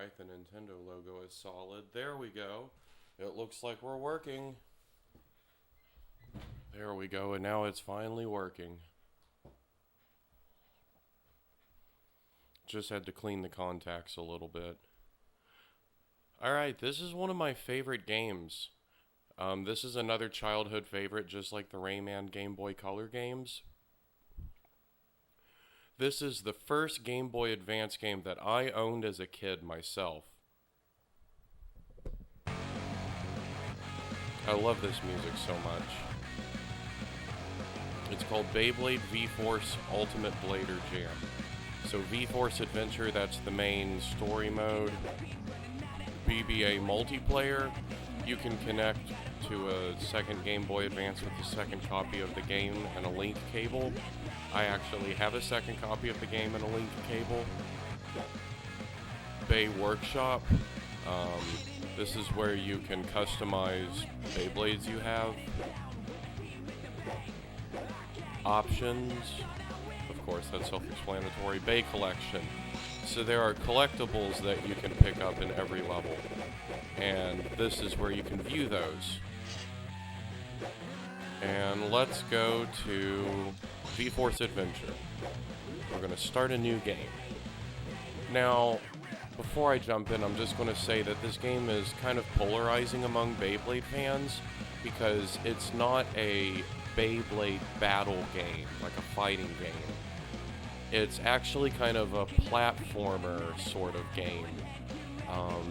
Alright, the Nintendo logo is solid. There we go. It looks like we're working. There we go, and now it's finally working. Just had to clean the contacts a little bit. Alright, this is one of my favorite games. This is another childhood favorite, just like the Rayman Game Boy Color games. This is the first Game Boy Advance game that I owned as a kid myself. I love this music so much. It's called Beyblade VForce Ultimate Blader Jam. So VForce Adventure, that's the main story mode. GBA multiplayer, you can connect to a second Game Boy Advance with a second copy of the game and a link cable. I actually have a second copy of the game and a link cable. Bay Workshop, this is where you can customize Beyblades you have. Options, of course that's self-explanatory. Bay Collection, so there are collectibles that you can pick up in every level, and this is where you can view those. And let's go to VForce Adventure. We're going to start a new game. Now, before I jump in, I'm just going to say that this game is kind of polarizing among Beyblade fans because it's not a Beyblade battle game, like a fighting game. It's actually kind of a platformer sort of game.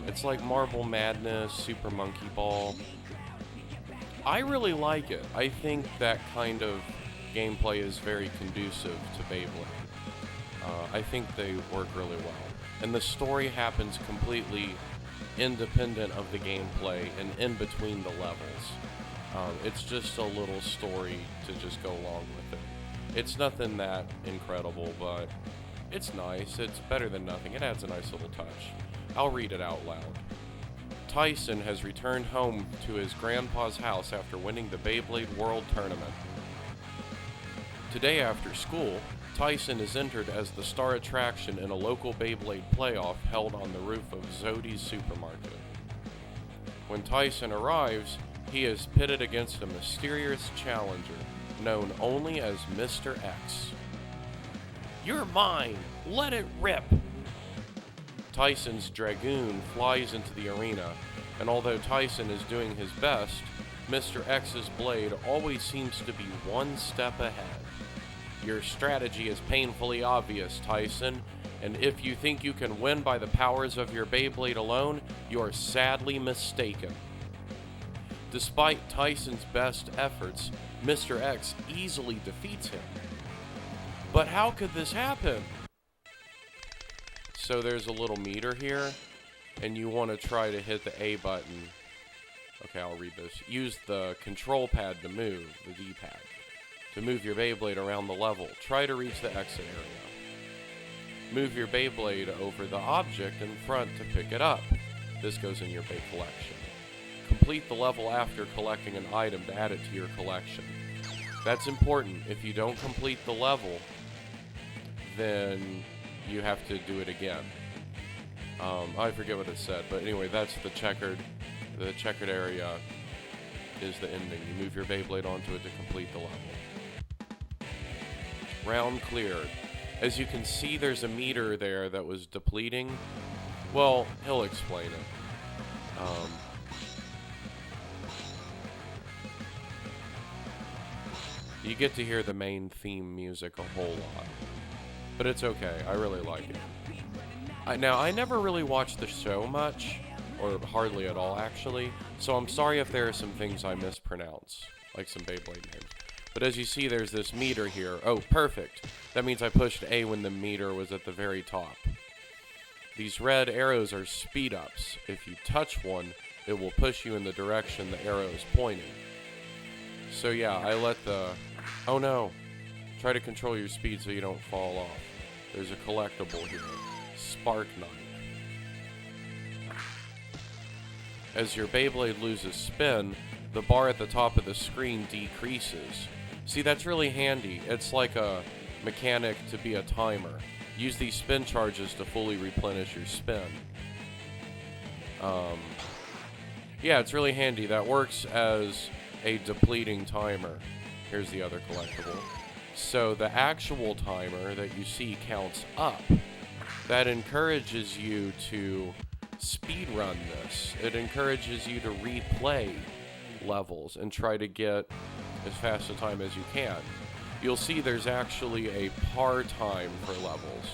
It's like Marble Madness, Super Monkeyball. I really like it. I think that kind of gameplay is very conducive to Beyblade. I think they work really well. And the story happens completely independent of the gameplay and in between the levels. It's just a little story to just go along with it. It's nothing that incredible, but it's nice. It's better than nothing. It adds a nice little touch. I'll read it out loud. Tyson has returned home to his grandpa's house after winning the Beyblade World Tournament. Today after school, Tyson is entered as the star attraction in a local Beyblade playoff held on the roof of Zodi's supermarket. When Tyson arrives, he is pitted against a mysterious challenger known only as Mr. X. "You're mine! Let it rip!" Tyson's Dragoon flies into the arena, and although Tyson is doing his best, Mr. X's blade always seems to be one step ahead. "Your strategy is painfully obvious, Tyson, and if you think you can win by the powers of your Beyblade alone, you are sadly mistaken." Despite Tyson's best efforts, Mr. X easily defeats him. But how could this happen? So there's a little meter here, and you want to try to hit the A button. Okay, I'll read this. Use the control pad to move, the D-pad, to move your Beyblade around the level. Try to reach the exit area. Move your Beyblade over the object in front to pick it up. This goes in your Bey collection. Complete the level after collecting an item to add it to your collection. That's important. If you don't complete the level, then you have to do it again. I forget what it said, but anyway, that's the checkered area is the ending. You move your Beyblade onto it to complete the level. Round cleared. As you can see, there's a meter there that was depleting. Well, he'll explain it. You get to hear the main theme music a whole lot. But it's okay, I really like it. Now, I never really watched the show much, or hardly at all actually, so I'm sorry if there are some things I mispronounce, like some Beyblade names. But as you see, there's this meter here. Oh, perfect. That means I pushed A when the meter was at the very top. These red arrows are speed ups. If you touch one, it will push you in the direction the arrow is pointing. So yeah, I let the... Oh no! Try to control your speed so you don't fall off. There's a collectible here. Spark Knight. As your Beyblade loses spin, the bar at the top of the screen decreases. See, that's really handy. It's like a mechanic to be a timer. Use these spin charges to fully replenish your spin. Yeah, it's really handy. That works as a depleting timer. Here's the other collectible. So the actual timer that you see counts up. That encourages you to speedrun this. It encourages you to replay levels and try to get as fast a time as you can. You'll see there's actually a par time for levels.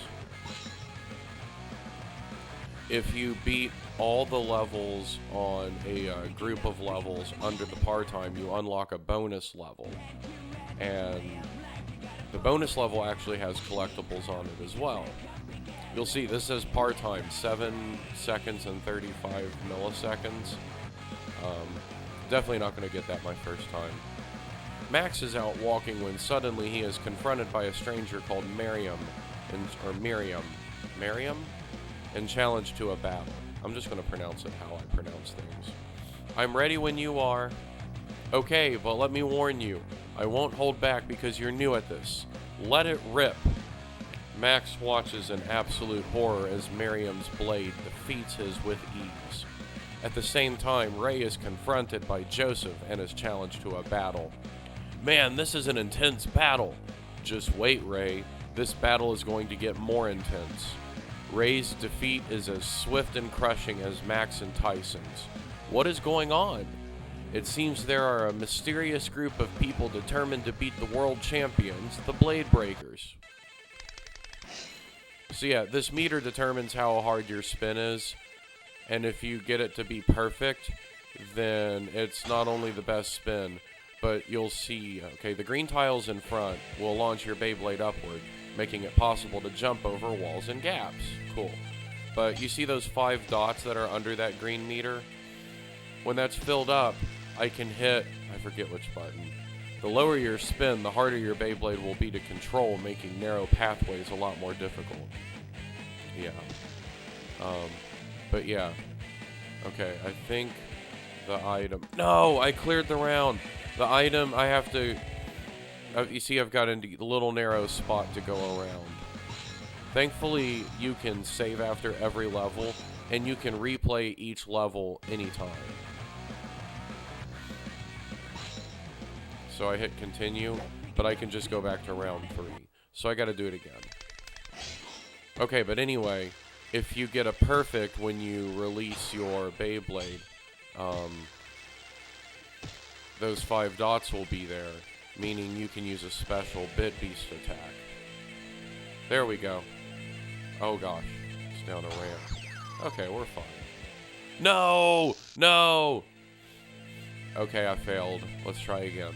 If you beat all the levels on a group of levels under the par time, you unlock a bonus level. And the bonus level actually has collectibles on it as well. You'll see this says par time, 7 seconds and 35 milliseconds. Definitely not going to get that my first time. Max is out walking when suddenly he is confronted by a stranger called Miriam, and challenged to a battle. I'm just going to pronounce it how I pronounce things. I'm ready when you are. Okay, but let me warn you, I won't hold back because you're new at this. Let it rip. Max watches in absolute horror as Miriam's blade defeats his with ease. At the same time, Ray is confronted by Joseph and is challenged to a battle. Man, this is an intense battle. Just wait, Ray. This battle is going to get more intense. Ray's defeat is as swift and crushing as Max and Tyson's. What is going on? It seems there are a mysterious group of people determined to beat the world champions, the Blade Breakers. So yeah, this meter determines how hard your spin is, and if you get it to be perfect, then it's not only the best spin, but you'll see, okay, the green tiles in front will launch your Beyblade upward, making it possible to jump over walls and gaps. Cool. But you see those 5 dots that are under that green meter? When that's filled up, I can hit, I forget which button. The lower your spin, the harder your Beyblade will be to control, making narrow pathways a lot more difficult. Yeah. But yeah. Okay, I think the item... No! I cleared the round! The item, I have to... you see, I've got a little narrow spot to go around. Thankfully, you can save after every level, and you can replay each level anytime. So I hit continue, but I can just go back to round 3. So I gotta do it again. Okay, but anyway, if you get a perfect when you release your Beyblade, those 5 dots will be there, meaning you can use a special Bit Beast attack. There we go. Oh gosh, it's down a ramp. Okay, we're fine. No! No! Okay, I failed. Let's try again.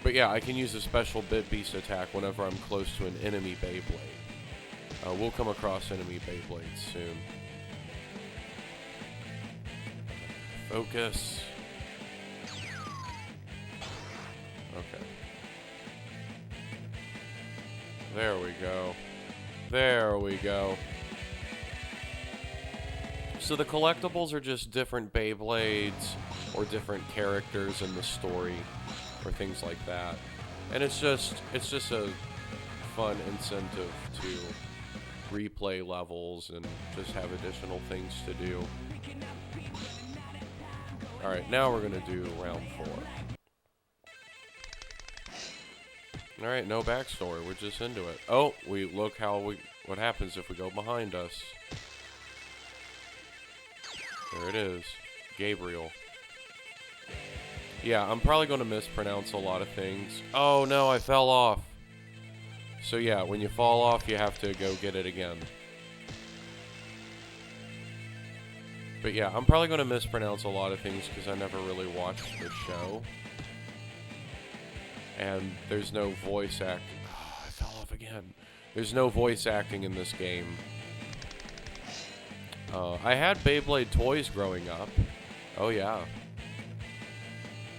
But yeah, I can use a special Bit Beast attack whenever I'm close to an enemy Beyblade. We'll come across enemy Beyblades soon. Focus. Okay. There we go. There we go. So the collectibles are just different Beyblades or different characters in the story or things like that. And it's just a fun incentive to replay levels and just have additional things to do. Alright, now we're going to do round 4. Alright, no backstory, we're just into it. Oh, look what happens if we go behind us. There it is. Gabriel. Yeah, I'm probably going to mispronounce a lot of things. Oh no, I fell off. So yeah, when you fall off, you have to go get it again. But yeah, I'm probably going to mispronounce a lot of things because I never really watched the show. And there's no voice act. Oh, I fell off again. There's no voice acting in this game. I had Beyblade toys growing up. Oh yeah.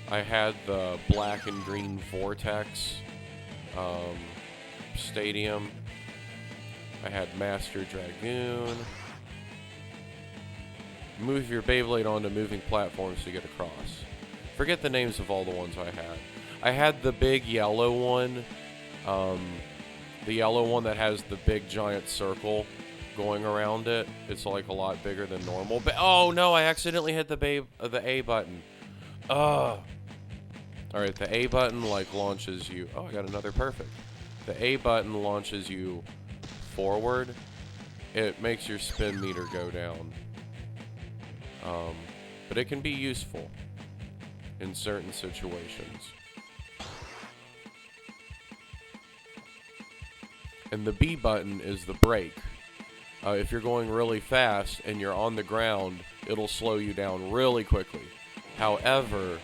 I had the black and green Vortex Stadium. I had Master Dragoon. Move your Beyblade onto moving platforms to get across. Forget the names of all the ones I had. I had the big yellow one. The yellow one that has the big giant circle going around it. It's like a lot bigger than normal. But oh no, I accidentally hit the A button. Ugh. Alright, the A button like launches you. Oh, I got another perfect. The A button launches you forward. It makes your spin meter go down. But it can be useful in certain situations. And the B button is the brake. If you're going really fast and you're on the ground, it'll slow you down really quickly. However,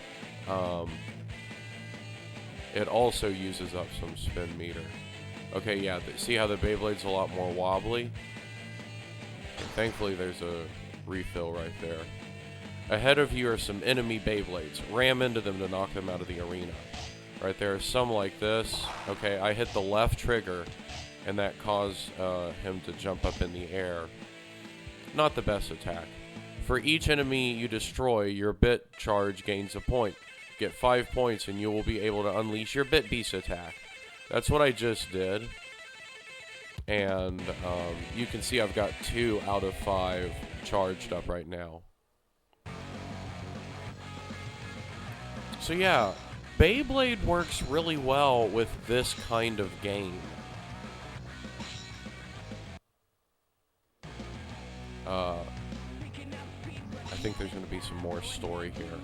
it also uses up some spin meter. Okay, yeah, see how the Beyblade's a lot more wobbly? And thankfully, there's a refill right there. Ahead of you are some enemy Beyblades. Ram into them to knock them out of the arena. Right there are some like this. Okay, I hit the left trigger, and that caused him to jump up in the air. Not the best attack. For each enemy you destroy, your bit charge gains a point. Get 5 points and you will be able to unleash your bit beast attack. That's what I just did. And you can see I've got 2 out of 5 charged up right now. So yeah, Beyblade works really well with this kind of game. I think there's going to be some more story here.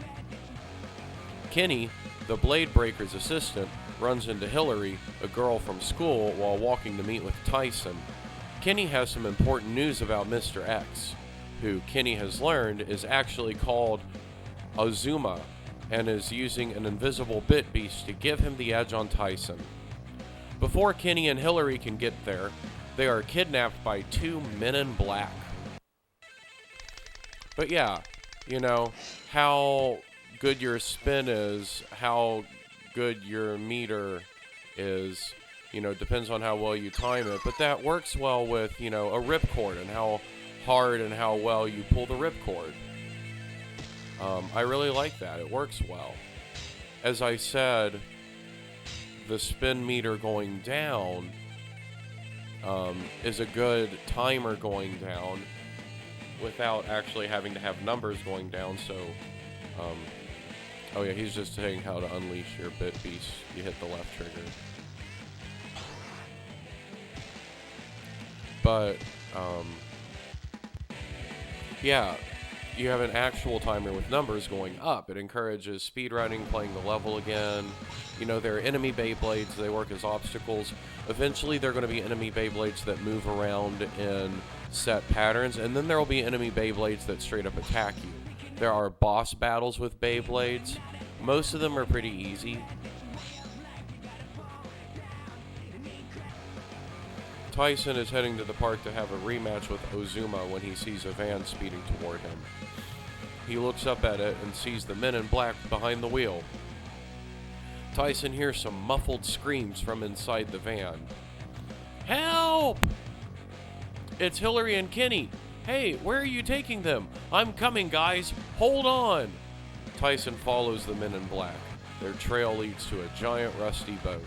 Kenny, the Blade Breaker's assistant, runs into Hillary, a girl from school, while walking to meet with Tyson. Kenny has some important news about Mr. X, who Kenny has learned is actually called Azuma, and is using an invisible bit beast to give him the edge on Tyson. Before Kenny and Hillary can get there, they are kidnapped by 2 men in black. But yeah, you know, how good your spin is, how good your meter is, you know, depends on how well you time it. But that works well with, you know, a ripcord and how hard and how well you pull the ripcord. I really like that. It works well. As I said, the spin meter going down is a good timer going down without actually having to have numbers going down. So, oh yeah, he's just saying how to unleash your bit beast. You hit the left trigger. But, yeah, you have an actual timer with numbers going up. It encourages speedrunning, playing the level again. You know, there are enemy Beyblades. They work as obstacles. Eventually, there are going to be enemy Beyblades that move around in set patterns, and then there will be enemy Beyblades that straight up attack you. There are boss battles with Beyblades. Most of them are pretty easy. Tyson is heading to the park to have a rematch with Ozuma when he sees a van speeding toward him. He looks up at it and sees the men in black behind the wheel. Tyson hears some muffled screams from inside the van. Help! It's Hillary and Kenny. Hey, where are you taking them? I'm coming, guys. Hold on. Tyson follows the men in black. Their trail leads to a giant rusty boat.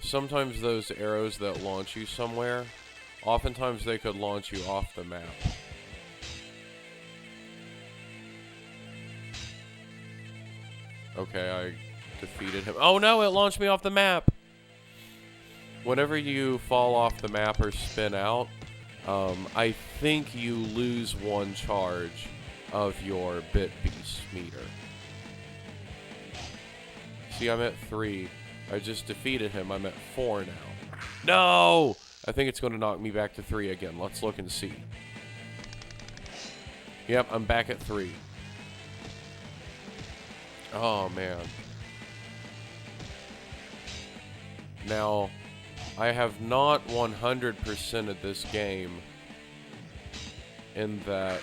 Sometimes those arrows that launch you somewhere, oftentimes they could launch you off the map. Okay, I defeated him. Oh no, it launched me off the map! Whenever you fall off the map or spin out, I think you lose 1 charge of your bit beast meter. See, I'm at 3. I just defeated him. I'm at 4 now. No! I think it's going to knock me back to 3 again. Let's look and see. Yep, I'm back at 3. Oh, man. Now, I have not 100%ed this game in that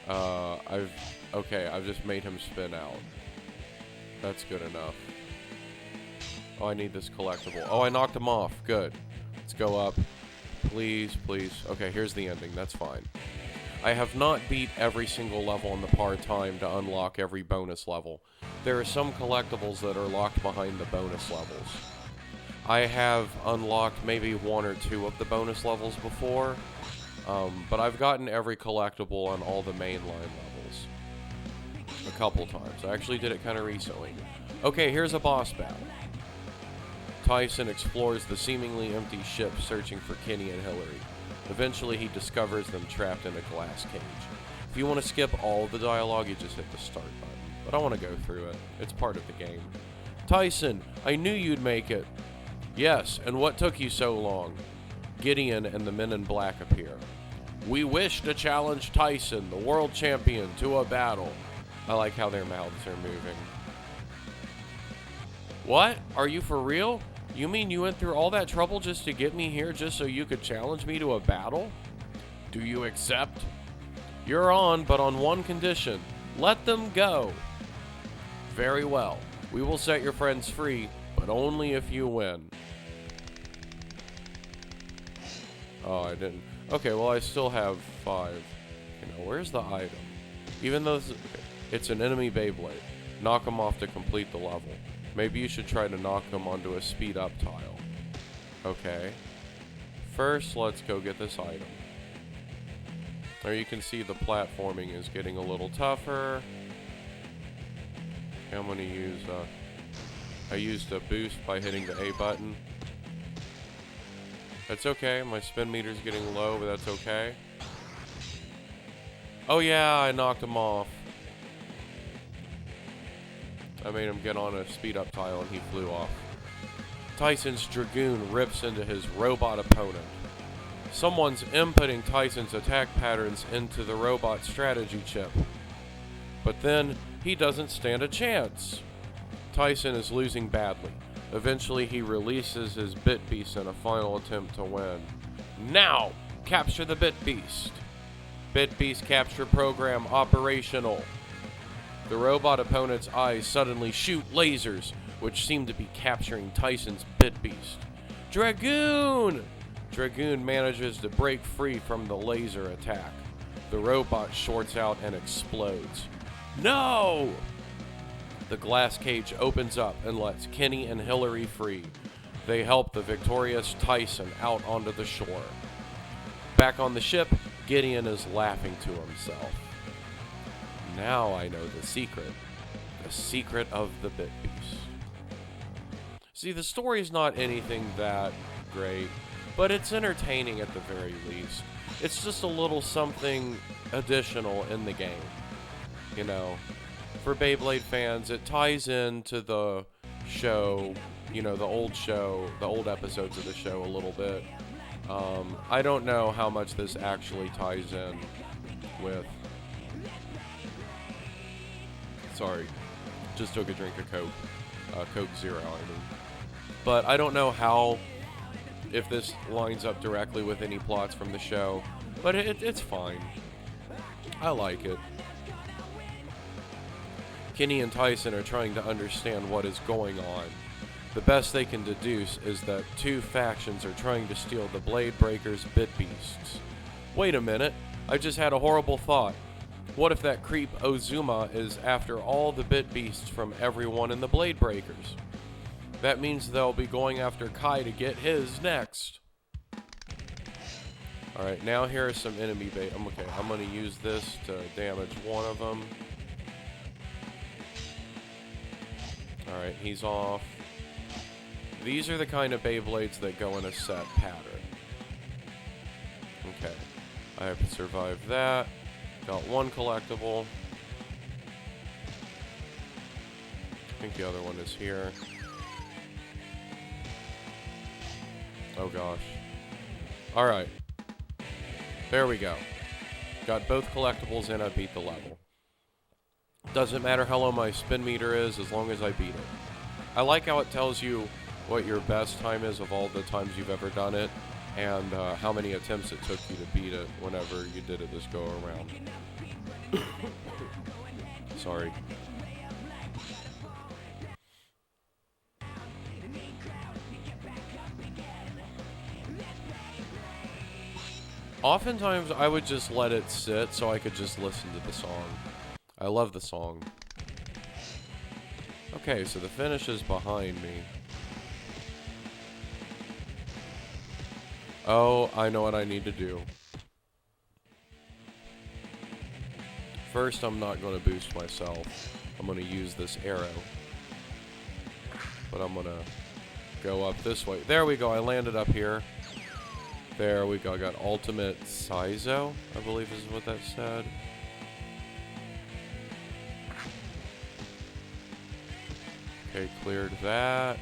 I've just made him spin out. That's good enough. Oh, I need this collectible. Oh, I knocked him off. Good. Let's go up. Please, please. Okay, here's the ending. That's fine. I have not beat every single level in the part-time to unlock every bonus level. There are some collectibles that are locked behind the bonus levels. I have unlocked maybe 1 or 2 of the bonus levels before, but I've gotten every collectible on all the mainline levels a couple times. I actually did it kind of recently. Okay, here's a boss battle. Tyson explores the seemingly empty ship searching for Kenny and Hillary. Eventually, he discovers them trapped in a glass cage. If you want to skip all of the dialogue, you just hit the start button. But I want to go through it. It's part of the game. Tyson, I knew you'd make it. Yes, and what took you so long? Gideon and the men in black appear. We wish to challenge Tyson, the world champion, to a battle. I like how their mouths are moving. What? Are you for real? You mean you went through all that trouble just to get me here just so you could challenge me to a battle? Do you accept? You're on, but on one condition. Let them go. Very well. We will set your friends free, but only if you win. Oh, I didn't. Okay, well, I still have 5. Where's the item? Even though it's an enemy Beyblade, knock them off to complete the level. Maybe you should try to knock them onto a speed-up tile. Okay. First, let's go get this item. There you can see the platforming is getting a little tougher. I'm going to use... I used a boost by hitting the A button. That's okay. My spin meter's getting low, but that's okay. Oh yeah, I knocked him off. I made him get on a speed-up tile and he flew off. Tyson's Dragoon rips into his robot opponent. Someone's inputting Tyson's attack patterns into the robot strategy chip. But then, he doesn't stand a chance. Tyson is losing badly. Eventually, he releases his Bit Beast in a final attempt to win. Now, capture the Bit Beast. Bit Beast capture program operational. The robot opponent's eyes suddenly shoot lasers, which seem to be capturing Tyson's Bit Beast. Dragoon! Dragoon manages to break free from the laser attack. The robot shorts out and explodes. No! The glass cage opens up and lets Kenny and Hillary free. They help the victorious Tyson out onto the shore. Back on the ship, Gideon is laughing to himself. Now I know the secret. The secret of the Bit Beast. See, the story's not anything that great, but it's entertaining at the very least. It's just a little something additional in the game. For Beyblade fans, it ties into the show, the old episodes of the show a little bit. I don't know how much this actually ties in with... Sorry, just took a drink of Coke. Coke Zero, I mean. But I don't know if this lines up directly with any plots from the show. But it's fine. I like it. Kenny and Tyson are trying to understand what is going on. The best they can deduce is that 2 factions are trying to steal the Blade Breakers' Bit Beasts. Wait a minute, I just had a horrible thought. What if that creep Ozuma is after all the Bit Beasts from everyone in the Blade Breakers? That means they'll be going after Kai to get his next. Alright, now here are some enemy bait. I'm going to use this to damage one of them. Alright, he's off. These are the kind of Beyblades that go in a set pattern. Okay, I have to survive that. Got 1 collectible. I think the other one is here. Oh gosh. Alright. There we go. Got both collectibles and I beat the level. Doesn't matter how low my spin meter is as long as I beat it. I like how it tells you what your best time is of all the times you've ever done it, and how many attempts it took you to beat it whenever you did it this go around. Sorry. Oftentimes, I would just let it sit so I could just listen to the song. I love the song. Okay, so the finish is behind me. Oh, I know what I need to do. First, I'm not going to boost myself. I'm going to use this arrow. But I'm going to go up this way. There we go. I landed up here. There we go. I got ultimate Sizo, I believe is what that said. Okay, cleared that.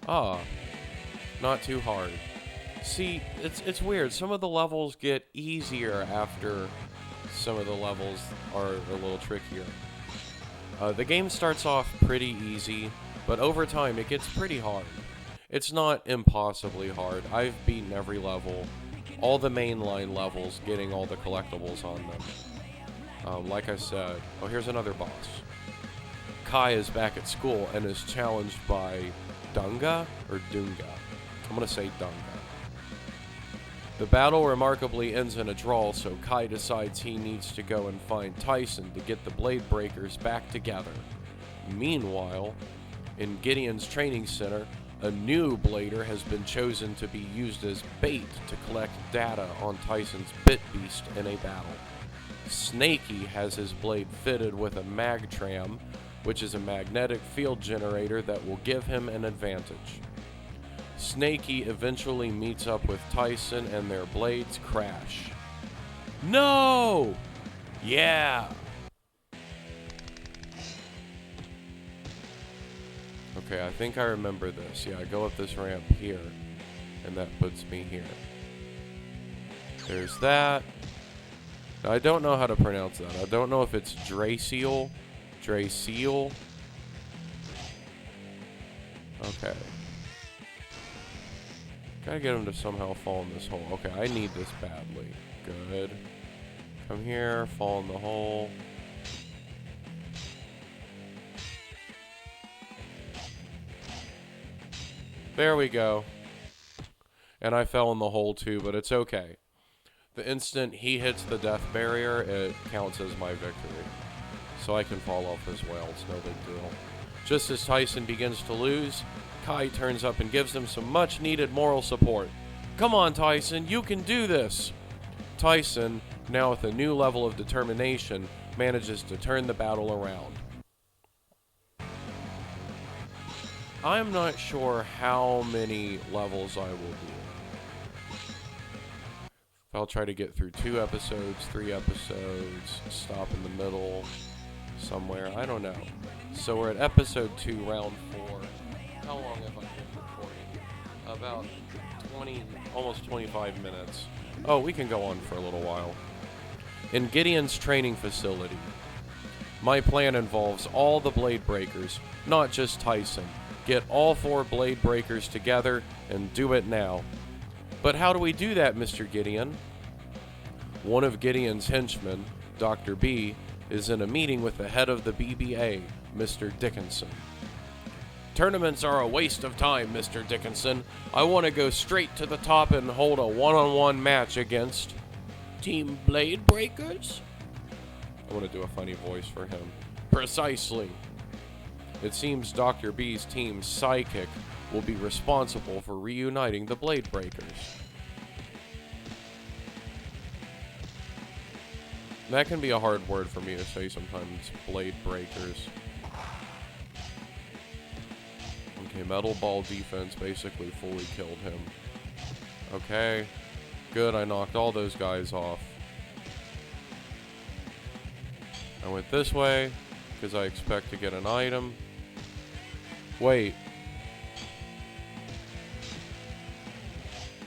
Ah, not too hard. See, it's weird. Some of the levels get easier after some of the levels are a little trickier. The game starts off pretty easy, but over time it gets pretty hard. It's not impossibly hard. I've beaten every level, all the mainline levels, getting all the collectibles on them. Like I said, oh, here's another boss. Kai is back at school and is challenged by Dunga or Dunga. I'm gonna say Dunga. The battle remarkably ends in a draw, so Kai decides he needs to go and find Tyson to get the Blade Breakers back together. Meanwhile, in Gideon's training center, a new blader has been chosen to be used as bait to collect data on Tyson's Bit Beast in a battle. Snakey has his blade fitted with a Magtram, which is a magnetic field generator that will give him an advantage. Snakey eventually meets up with Tyson and their blades crash. No! Yeah! Okay, I think I remember this. Yeah, I go up this ramp here, and that puts me here. There's that. Now, I don't know how to pronounce that. I don't know if it's Draciel. Draciel. Okay. Gotta get him to somehow fall in this hole. Okay, I need this badly. Good. Come here, fall in the hole. There we go. And I fell in the hole too, but it's okay. The instant he hits the death barrier, it counts as my victory. So I can fall off as well, it's no big deal. Just as Tyson begins to lose, Kai turns up and gives him some much needed moral support. Come on, Tyson, you can do this! Tyson, now with a new level of determination, manages to turn the battle around. I'm not sure how many levels I will do. If I'll try to get through 2 episodes, 3 episodes, stop in the middle, somewhere, I don't know. So we're at episode 2, round 4. How long have I been recording? About 20, almost 25 minutes. Oh, we can go on for a little while. In Gideon's training facility, my plan involves all the Blade Breakers, not just Tyson. Get all 4 Blade Breakers together and do it now. But how do we do that, Mr. Gideon? One of Gideon's henchmen, Dr. B, is in a meeting with the head of the BBA, Mr. Dickinson. Tournaments are a waste of time, Mr. Dickinson. I want to go straight to the top and hold a one-on-one match against Team Blade Breakers? I want to do a funny voice for him. Precisely. It seems Dr. B's team's psychic will be responsible for reuniting the Blade Breakers. That can be a hard word for me to say sometimes, Blade Breakers. Okay, Metal Ball defense basically fully killed him. Okay, good, I knocked all those guys off. I went this way, because I expect to get an item. Wait.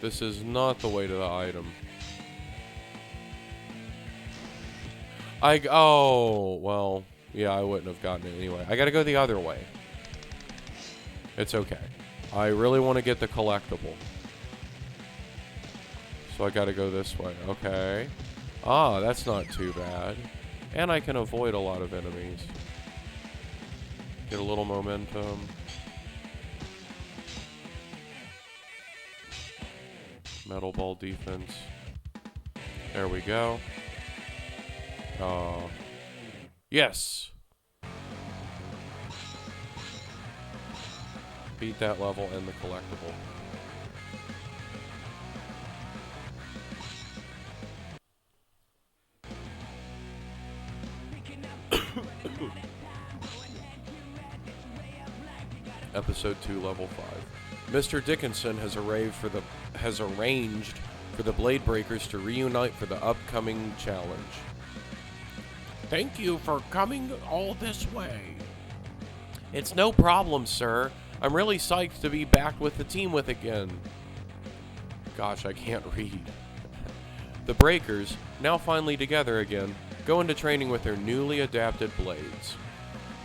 This is not the way to the item. Oh, well, yeah, I wouldn't have gotten it anyway. I gotta go the other way. It's okay. I really want to get the collectible. So I gotta go this way. Okay. Ah, that's not too bad. And I can avoid a lot of enemies. Get a little momentum. Metal Ball defense. There we go. Yes! Beat that level and the collectible. Episode 2, Level 5. Mr. Dickinson has arranged for the Blade Breakers to reunite for the upcoming challenge. Thank you for coming all this way. It's no problem, sir. I'm really psyched to be back with the team again. Gosh, I can't read. The Breakers, now finally together again, go into training with their newly adapted blades.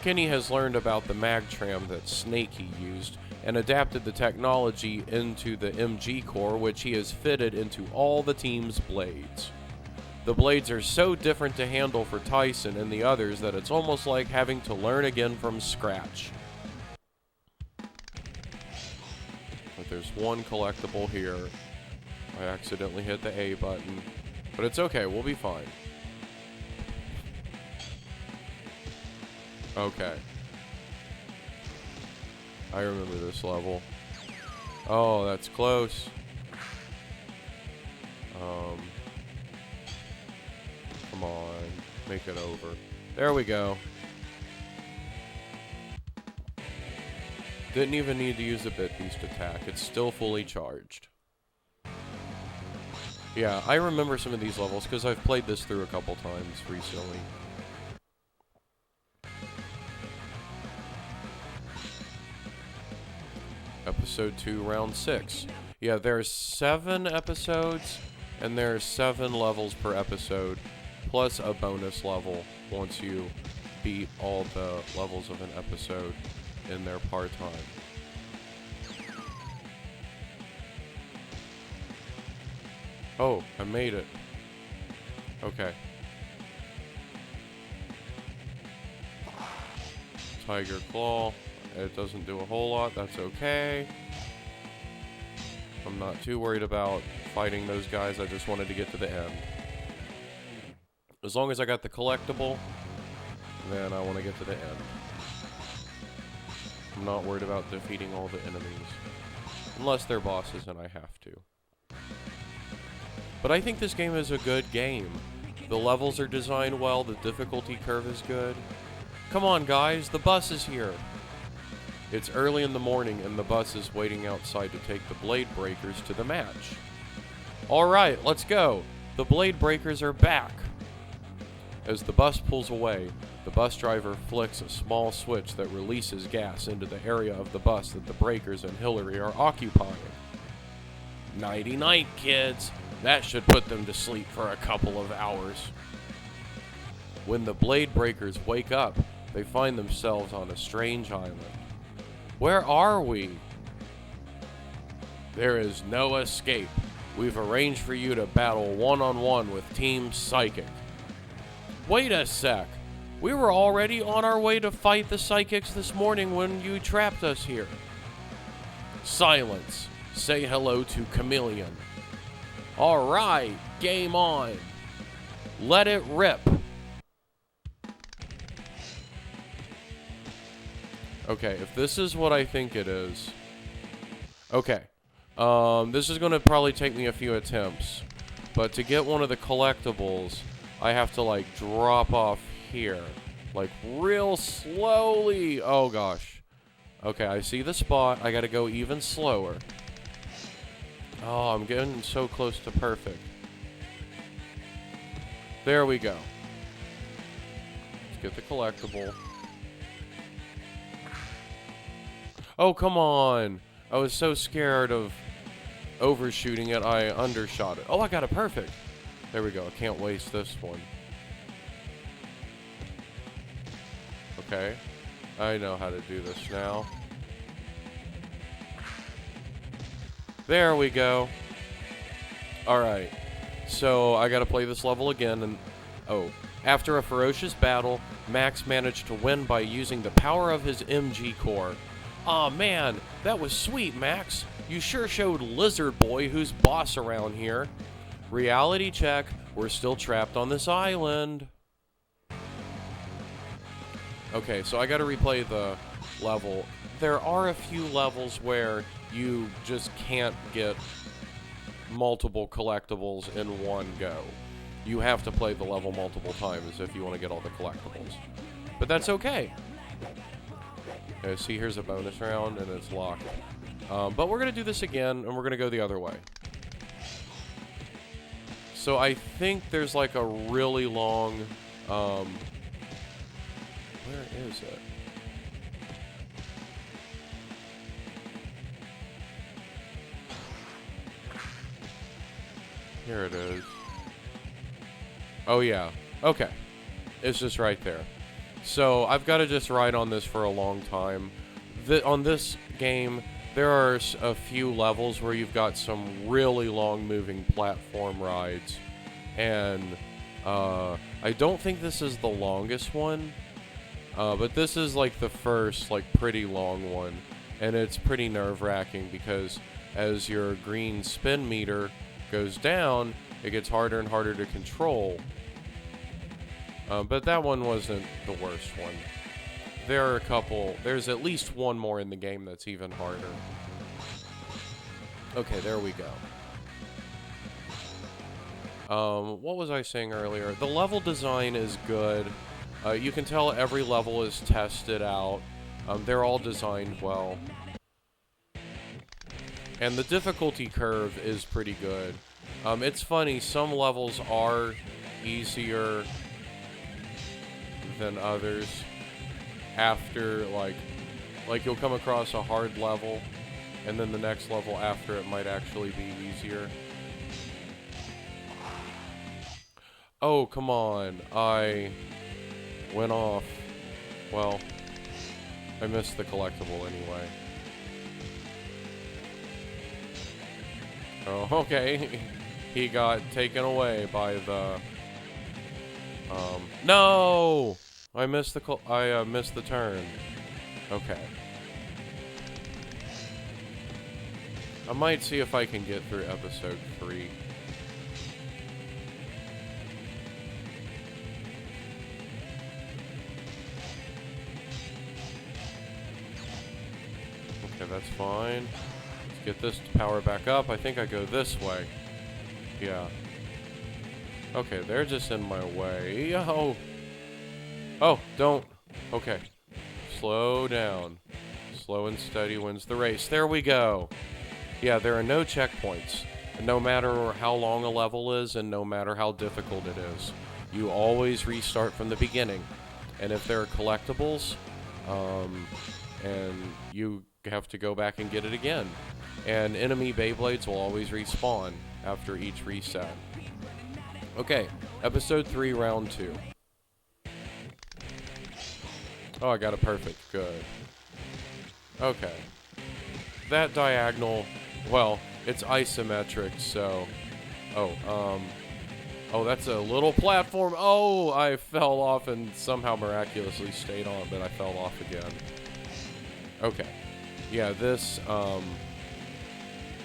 Kenny has learned about the mag tram that Snakey used and adapted the technology into the MG core, which he has fitted into all the team's blades. The blades are so different to handle for Tyson and the others that it's almost like having to learn again from scratch. But there's one collectible here. I accidentally hit the A button, but it's okay, we'll be fine. Okay. I remember this level. Oh, that's close. Come on. Make it over. There we go. Didn't even need to use the Bit Beast attack. It's still fully charged. Yeah, I remember some of these levels because I've played this through a couple times recently. Episode 2, Round 6. Yeah, there's 7 episodes, and there's 7 levels per episode, plus a bonus level once you beat all the levels of an episode in their part-time. Oh, I made it. Okay. Tiger Claw. It doesn't do a whole lot, that's okay. I'm not too worried about fighting those guys, I just wanted to get to the end. As long as I got the collectible, then I want to get to the end. I'm not worried about defeating all the enemies. Unless they're bosses and I have to. But I think this game is a good game. The levels are designed well, the difficulty curve is good. Come on guys, the bus is here! It's early in the morning and the bus is waiting outside to take the Blade Breakers to the match. Alright, let's go! The Blade Breakers are back! As the bus pulls away, the bus driver flicks a small switch that releases gas into the area of the bus that the Breakers and Hillary are occupying. Nighty-night, kids! That should put them to sleep for a couple of hours. When the Blade Breakers wake up, they find themselves on a strange island. Where are we? There is no escape. We've arranged for you to battle one-on-one with Team Psychic. Wait a sec. We were already on our way to fight the Psychics this morning when you trapped us here. Silence. Say hello to Chameleon. Alright, game on. Let it rip. Okay, if this is what I think it is... Okay. This is going to probably take me a few attempts. But to get one of the collectibles, I have to, like, drop off here. Like, real slowly. Oh, gosh. Okay, I see the spot. I gotta go even slower. Oh, I'm getting so close to perfect. There we go. Let's get the collectible. Oh, come on. I was so scared of overshooting it, I undershot it. Oh, I got it perfect. There we go. I can't waste this one. Okay. I know how to do this now. There we go. Alright. So, I gotta play this level again, and... Oh. After a ferocious battle, Max managed to win by using the power of his MG core. Aw, man, that was sweet, Max. You sure showed Lizard Boy who's boss around here. Reality check. We're still trapped on this island. Okay, so I gotta replay the level. There are a few levels where you just can't get multiple collectibles in one go. You have to play the level multiple times if you want to get all the collectibles. But that's okay. Okay, see, here's a bonus round, and it's locked. But we're going to do this again, and we're going to go the other way. So I think there's like a really long... where is it? Here it is. Oh, yeah. Okay. It's just right there. So, I've got to just ride on this for a long time. On this game, there are a few levels where you've got some really long moving platform rides. And, I don't think this is the longest one. But this is, like, the first, like, pretty long one. And it's pretty nerve-wracking because as your green spin meter goes down, it gets harder and harder to control. But that one wasn't the worst one. There are a couple. There's at least one more in the game that's even harder. Okay, there we go. What was I saying earlier? The level design is good. You can tell every level is tested out. They're all designed well. And the difficulty curve is pretty good. It's funny, some levels are easier than others after, like you'll come across a hard level, and then the next level after it might actually be easier. Oh, come on. I went off. Well, I missed the collectible anyway. Oh, okay. He got taken away by the... No! I missed the missed the turn. Okay. I might see if I can get through episode 3. Okay, that's fine. Let's get this to power back up. I think I go this way. Yeah. Okay, they're just in my way. Oh! Oh, don't. Okay. Slow down. Slow and steady wins the race. There we go. Yeah, there are no checkpoints. And no matter how long a level is and no matter how difficult it is, you always restart from the beginning. And if there are collectibles, and you have to go back and get it again. And enemy Beyblades will always respawn after each reset. Okay, episode 3, round 2. Oh, I got a perfect. Good. Okay. That diagonal, well, it's isometric, so... Oh, that's a little platform. Oh, I fell off and somehow miraculously stayed on, but I fell off again. Okay. Yeah, this,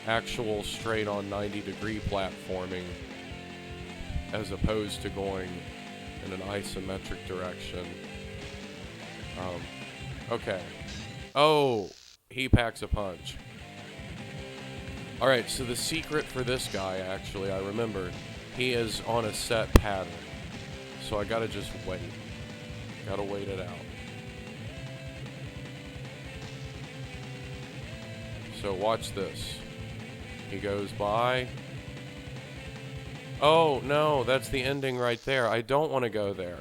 actual straight-on 90-degree platforming, as opposed to going in an isometric direction. Okay. Oh, he packs a punch. Alright, so the secret for this guy, actually, I remembered, he is on a set pattern. So I gotta just wait. Gotta wait it out. So watch this. He goes by. Oh, no, that's the ending right there. I don't want to go there.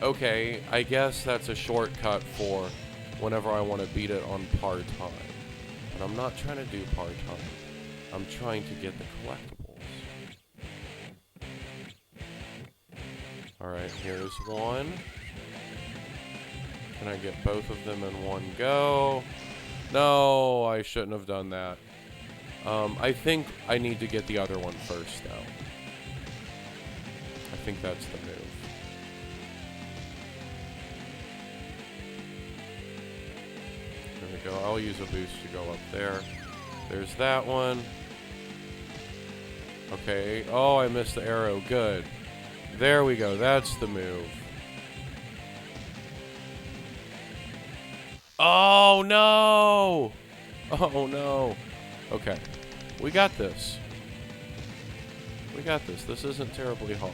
Okay, I guess that's a shortcut for whenever I want to beat it on par time. But I'm not trying to do par time. I'm trying to get the collectibles. Alright, here's one. Can I get both of them in one go? No, I shouldn't have done that. I think I need to get the other one first, though. I think that's the move. There we go. I'll use a boost to go up there. There's that one. Okay. Oh, I missed the arrow. Good. There we go. That's the move. Oh, no! Oh, no. Okay. We got this. We got this. This isn't terribly hard.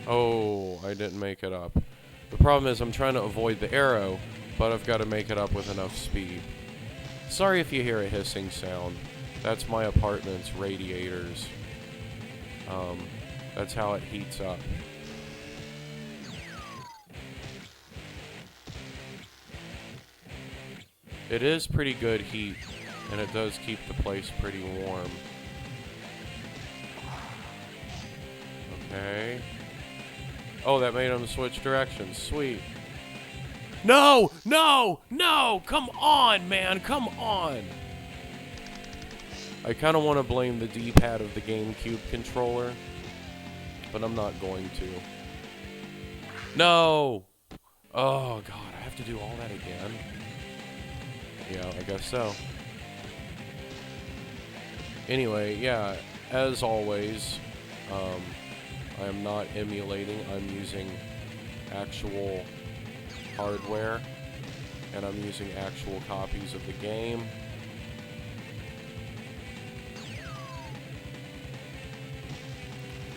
Oh, I didn't make it up. The problem is I'm trying to avoid the arrow, but I've got to make it up with enough speed. Sorry if you hear a hissing sound. That's my apartment's radiators. That's how it heats up. It is pretty good heat, and it does keep the place pretty warm. Okay. Oh, that made him switch directions. Sweet. No! No! No! Come on, man! Come on! I kind of want to blame the D-pad of the GameCube controller, but I'm not going to. No! Oh, God, I have to do all that again? Yeah, I guess so. Anyway, yeah, as always, I am not emulating. I'm using actual hardware, and I'm using actual copies of the game.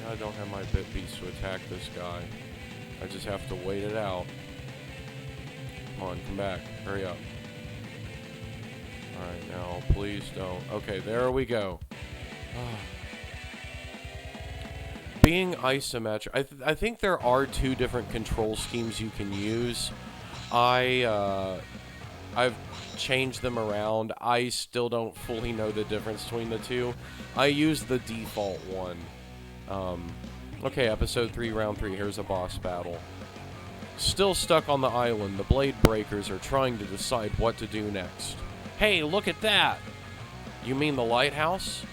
Now I don't have my bit beast to attack this guy. I just have to wait it out. Come on, come back. Hurry up. Alright, now, please don't. Okay, there we go. Being isometric, I think there are two different control schemes you can use. I've changed them around. I still don't fully know the difference between the two. I use the default one. Okay, episode 3, round 3. Here's a boss battle. Still stuck on the island, the Blade Breakers are trying to decide what to do next. Hey, look at that! You mean the lighthouse?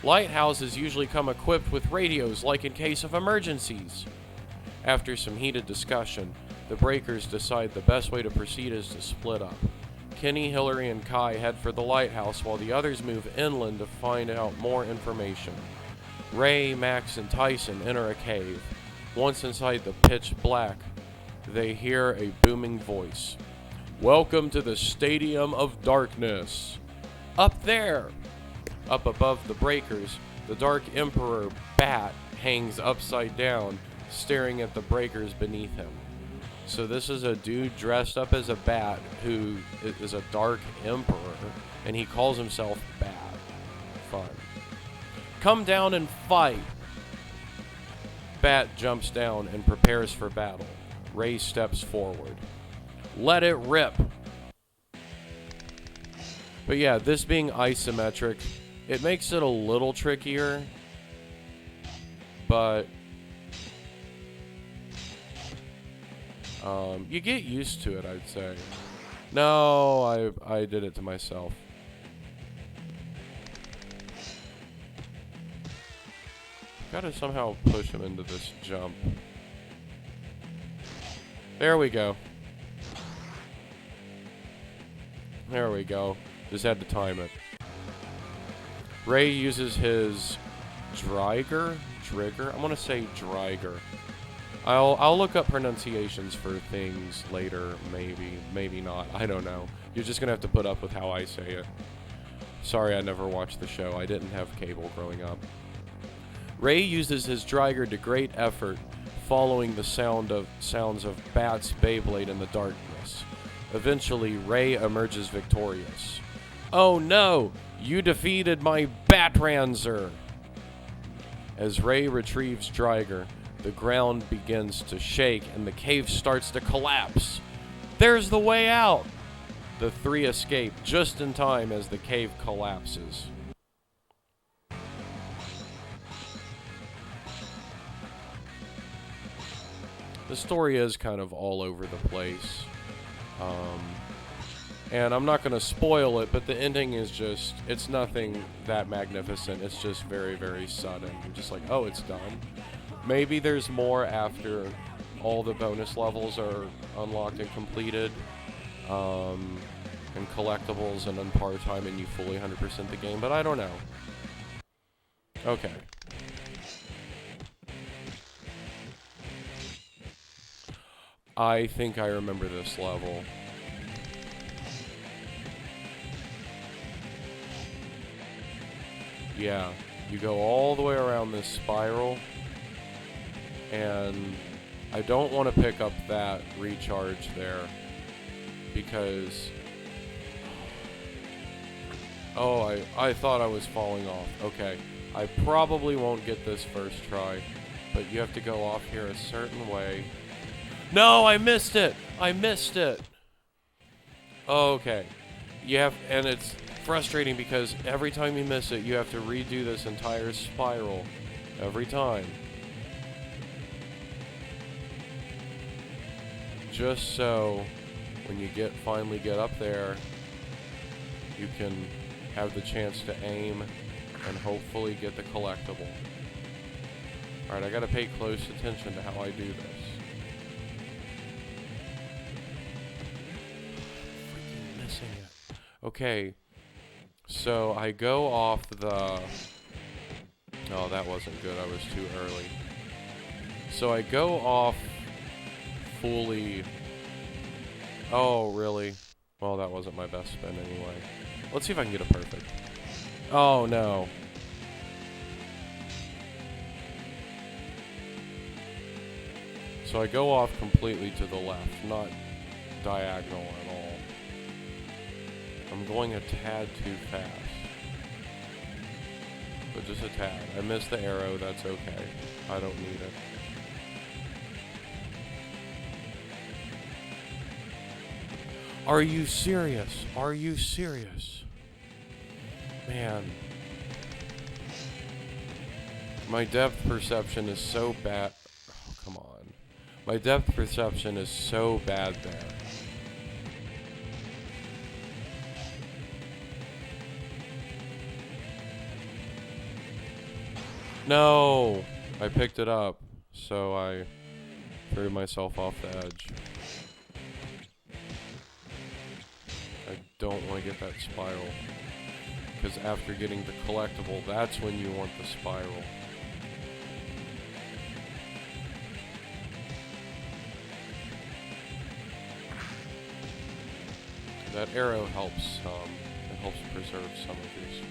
Lighthouses usually come equipped with radios, like in case of emergencies. After some heated discussion, the Breakers decide the best way to proceed is to split up. Kenny, Hillary, and Kai head for the lighthouse while the others move inland to find out more information. Ray, Max, and Tyson enter a cave. Once inside the pitch black, they hear a booming voice. Welcome to the Stadium of Darkness. Up there! Up above the Breakers, the Dark Emperor Bat hangs upside down, staring at the Breakers beneath him. So this is a dude dressed up as a bat who is a Dark Emperor, and he calls himself Bat. Fun. Come down and fight! Bat jumps down and prepares for battle. Ray steps forward. Let it rip! But yeah, this being isometric, it makes it a little trickier, but you get used to it, I'd say. No, I did it to myself. Gotta somehow push him into this jump. There we go. There we go. Just had to time it. Ray uses his Drigger? I'm gonna say Drigger. I'll look up pronunciations for things later, maybe not. I don't know. You're just gonna have to put up with how I say it. Sorry, I never watched the show. I didn't have cable growing up. Ray uses his Drigger to great effort, following the sounds of Bat's Beyblade in the darkness. Eventually, Ray emerges victorious. Oh no! You defeated my Batranzer! As Ray retrieves Drigger, the ground begins to shake and the cave starts to collapse. There's the way out! The three escape just in time as the cave collapses. The story is kind of all over the place. And I'm not going to spoil it, but the ending is just, it's nothing that magnificent. It's just very, very sudden. You're just like, oh, it's done. Maybe there's more after all the bonus levels are unlocked and completed. and collectibles, and then par time, and you fully 100% the game, but I don't know. Okay. I think I remember this level. Yeah, you go all the way around this spiral, and I don't want to pick up that recharge there, because... Oh, I thought I was falling off. Okay, I probably won't get this first try, but you have to go off here a certain way. No, I missed it! I missed it! Okay. And it's frustrating because every time you miss it, you have to redo this entire spiral. Every time. Just so, when you finally get up there, you can have the chance to aim and hopefully get the collectible. Alright, I gotta pay close attention to how I do this. Okay, so I go off the... Oh, that wasn't good. I was too early. So I go off fully... Oh, really? Well, that wasn't my best spin anyway. Let's see if I can get a perfect. Oh, no. So I go off completely to the left, not diagonal at all. I'm going a tad too fast. But just a tad. I missed the arrow, that's okay. I don't need it. Are you serious? Are you serious? Man. My depth perception is so bad. Oh, come on. My depth perception is so bad there. No! I picked it up, so I threw myself off the edge. I don't want to get that spiral, because after getting the collectible, that's when you want the spiral. That arrow helps some. It helps preserve some of these.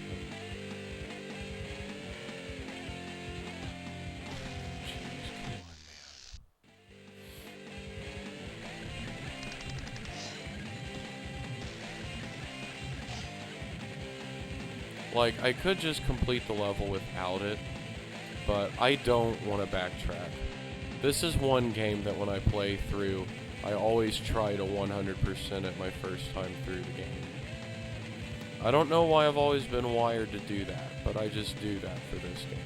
Like, I could just complete the level without it, but I don't want to backtrack. This is one game that when I play through, I always try to 100% it my first time through the game. I don't know why I've always been wired to do that, but I just do that for this game.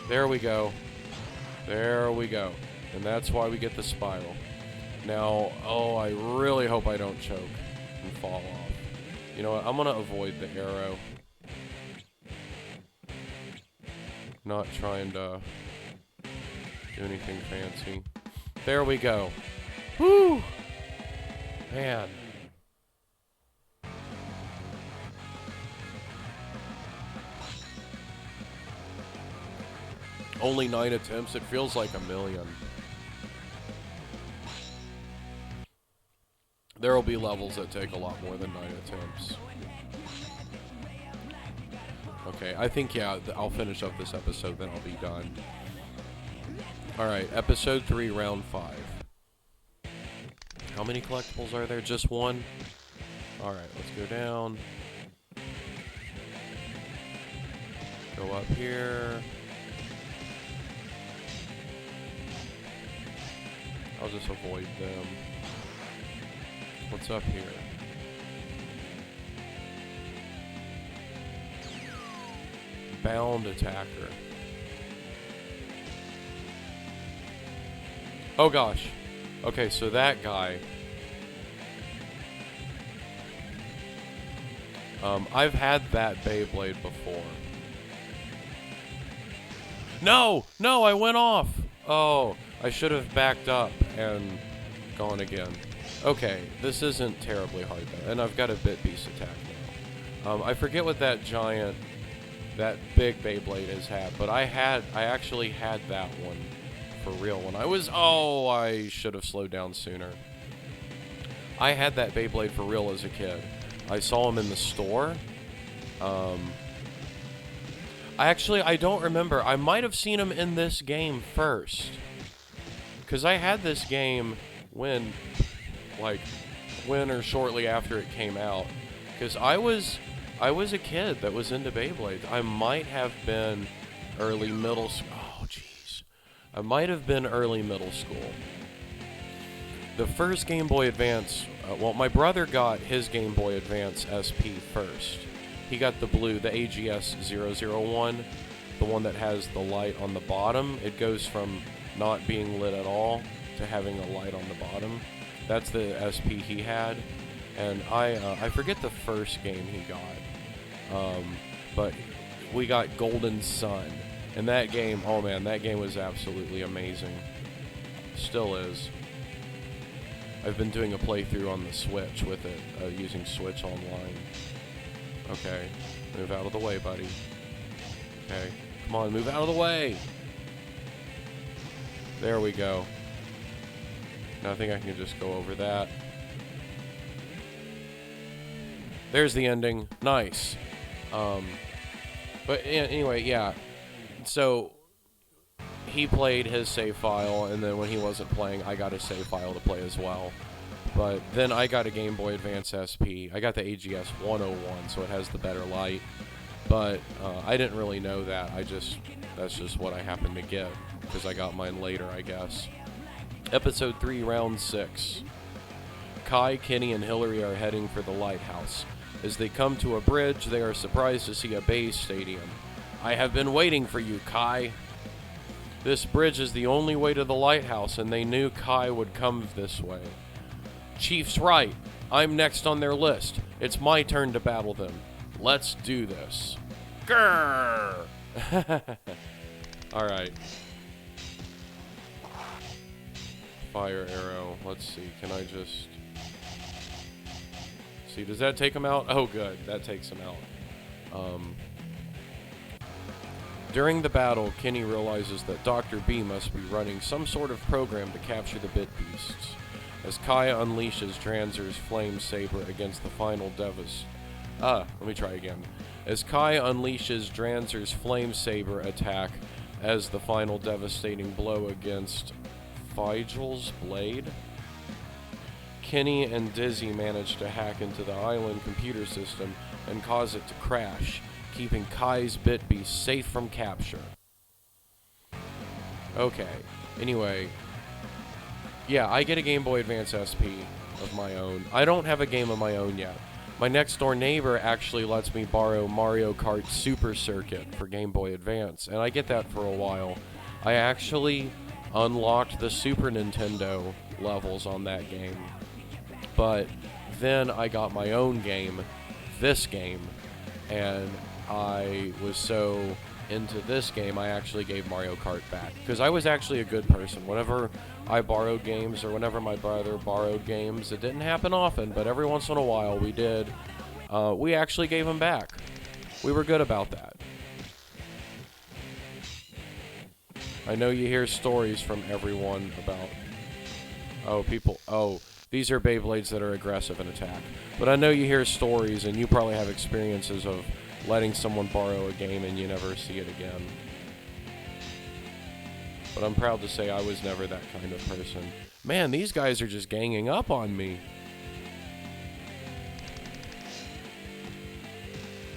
There we go. There we go. And that's why we get the spiral. Now, oh, I really hope I don't choke and fall off. You know what, I'm gonna avoid the arrow. Not trying to do anything fancy. There we go. Woo! Man. Only 9 attempts, it feels like a million. There will be levels that take a lot more than 9 attempts. Okay, I think, yeah, I'll finish up this episode, then I'll be done. Alright, episode 3, round 5. How many collectibles are there? Just one? Alright, let's go down. Go up here. I'll just avoid them. What's up here? Bound attacker. Oh gosh. Okay, so that guy. I've had that Beyblade before. No! No, I went off! Oh, I should have backed up and gone again. Okay, this isn't terribly hard though, and I've got a bit beast attack now. I forget what that big Beyblade has had, but I actually had that one for real when I was, oh, I should have slowed down sooner. I had that Beyblade for real as a kid. I saw him in the store. I don't remember. I might have seen him in this game first. Because I had this game when or shortly after it came out. Because I was a kid that was into Beyblades. I might have been early middle school. Oh, jeez. I might have been early middle school. The first Game Boy Advance, well, my brother got his Game Boy Advance SP first. He got the blue, the AGS 001, the one that has the light on the bottom. It goes from not being lit at all to having a light on the bottom. That's the SP he had. And I forget the first game he got. But we got Golden Sun. And that game, oh man, that game was absolutely amazing. Still is. I've been doing a playthrough on the Switch with it, using Switch Online. Okay, move out of the way, buddy. Okay, come on, move out of the way! There we go. Now I think I can just go over that. There's the ending. Nice. But anyway, yeah. So he played his save file, and then when he wasn't playing, I got a save file to play as well. But then I got a Game Boy Advance SP. I got the AGS 101, so it has the better light. But I didn't really know that. That's just what I happened to get, because I got mine later, I guess. Episode 3, Round 6. Kai, Kenny, and Hillary are heading for the lighthouse. As they come to a bridge, they are surprised to see a base stadium. I have been waiting for you, Kai. This bridge is the only way to the lighthouse, and they knew Kai would come this way. Chief's right. I'm next on their list. It's my turn to battle them. Let's do this. Grrr! Alright. Fire arrow. Let's see. Can I just... See, does that take him out? Oh, good. That takes him out. During the battle, Kenny realizes that Dr. B must be running some sort of program to capture the Bit Beasts. As Kai unleashes Dranzer's flame saber against the final let me try again. As Kai unleashes Dranzer's flame saber attack as the final devastating blow against Figel's blade, Kenny and Dizzy manage to hack into the island computer system and cause it to crash, keeping Kai's Bit Beast safe from capture. Okay, anyway, yeah, I get a Game Boy Advance SP of my own. I don't have a game of my own yet. My next door neighbor actually lets me borrow Mario Kart Super Circuit for Game Boy Advance, and I get that for a while. I actually unlocked the Super Nintendo levels on that game, but then I got my own game, this game, and I was so into this game, I actually gave Mario Kart back, because I was actually a good person. Whenever I borrowed games, or whenever my brother borrowed games, it didn't happen often, but every once in a while we did, we actually gave them back. We were good about that. I know you hear stories from everyone about, these are Beyblades that are aggressive and attack. But I know you hear stories, and you probably have experiences of letting someone borrow a game and you never see it again. But I'm proud to say I was never that kind of person. Man, these guys are just ganging up on me.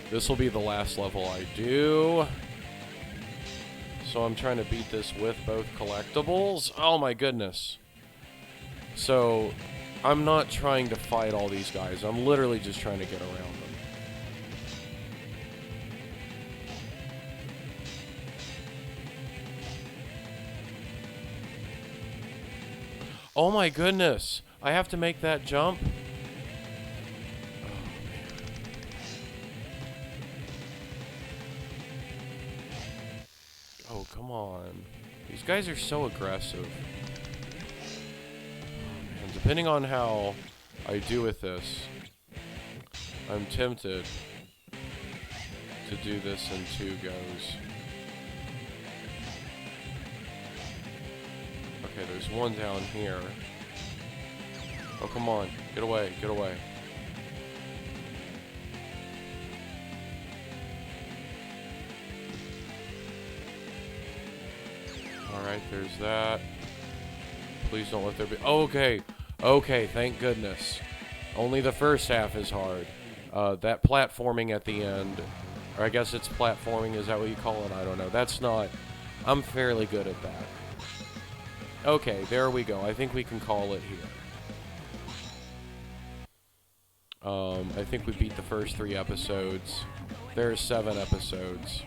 This will be the last level I do. So I'm trying to beat this with both collectibles. Oh my goodness. So I'm not trying to fight all these guys. I'm literally just trying to get around them. Oh my goodness. I have to make that jump? Oh, man. Oh, come on. These guys are so aggressive. Oh, man. depending on how I do with this, I'm tempted to do this in 2 goes. Okay, there's one down here. Oh, come on. Get away, get away. Alright, there's that. Please don't let there be... Oh, okay. Okay, thank goodness. Only the first half is hard. That platforming at the end... Or I guess it's platforming, is that what you call it? I don't know. That's not... I'm fairly good at that. Okay, there we go. I think we can call it here. I think we beat the first 3 episodes. There's 7 episodes.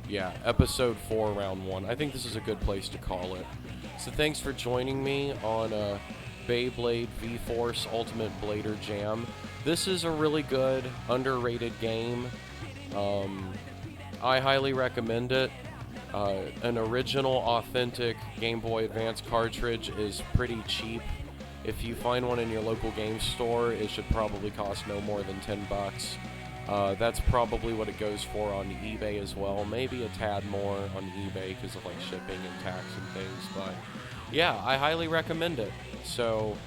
Yeah, episode 4, round 1. I think this is a good place to call it. So thanks for joining me on Beyblade VForce Ultimate Blader Jam. This is a really good, underrated game. I highly recommend it. An original, authentic Game Boy Advance cartridge is pretty cheap. If you find one in your local game store, it should probably cost no more than $10. That's probably what it goes for on eBay as well. Maybe a tad more on eBay because of like shipping and tax and things. But yeah, I highly recommend it. So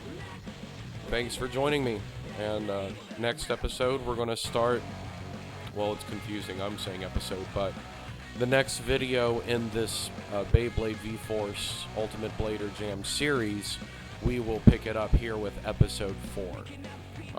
thanks for joining me. And next episode, we're going to start... Well, it's confusing. I'm saying episode, but the next video in this Beyblade VForce Ultimate Blader Jam series, we will pick it up here with episode 4.